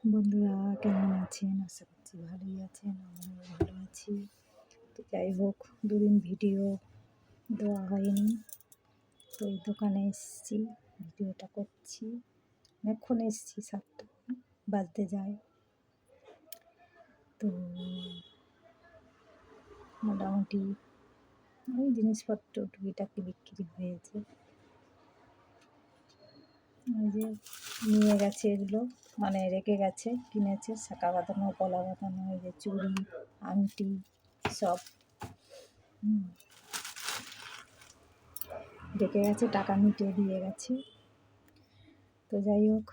বন্ধুরা কেমন আছেন? আশা করছি ভালোই আছেন। আমিও ভালো আছি। তো যাই হোক, দুদিন ভিডিও দেওয়া হয়নি। তো এই দোকানে এসেছি, ভিডিওটা করছি। অনেকক্ষণ এসেছি, 7টা বাজতে যায়। তো মোটামুটি ওই জিনিসপত্র টুকিটাকি বিক্রি হয়েছে। ওই যে নিয়ে গেছে এগুলো, মানে রেখে গেছে, কিনেছে শাঁখা বাঁধানো, পলা বাঁধানো, ওই যে চুড়ি, আংটি সব রেখে গেছে, টাকা মিটিয়ে দিয়ে গেছে। তো যাই হোক,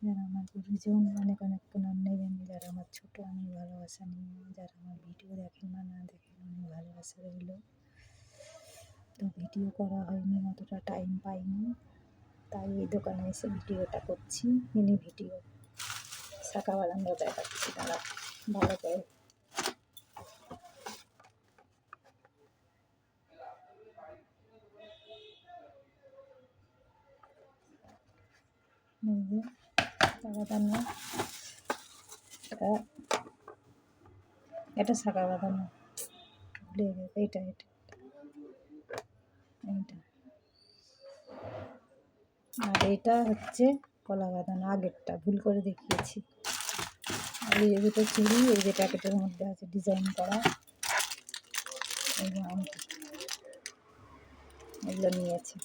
যারা আমার গুরুজন অনেক অনেক প্রণাম নেবেন, যারা আমার ছোটো অনেক ভালোবাসা নিয়ে, যারা আমার ভিডিও দেখেন বা না দেখেন অনেক ভালোবাসা রইল। তো ভিডিও করা হয়নি, অতটা টাইম পাইনি, তাই এই দোকানে এসে ভিডিওটা করছি, মিনি ভিডিও। শাঁখা বাঁধানো দেখাচ্ছি, তারা ভালো করে। শাঁখা বাঁধানো, এটা শাঁখা বাঁধানো, ভুলে গেছে, এইটা এইটা এইটা আর এটা হচ্ছে কলা বাঁধানো, আগেরটা ভুল করে দেখিয়েছি। আর এই যে দুটো চুড়ি, এই যে প্যাকেটের মধ্যে আছে ডিজাইন করা, এই যে আংটি, এগুলো নিয়েছে।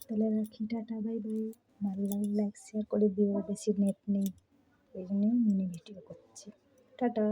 তাহলে রাখি, টাটা, বাই বাই। ভালো লাগলে লাইক শেয়ার করে দিও, বেশি নেট নেই, এই জন্যই মিনি ভিডিও করছি। টাটা।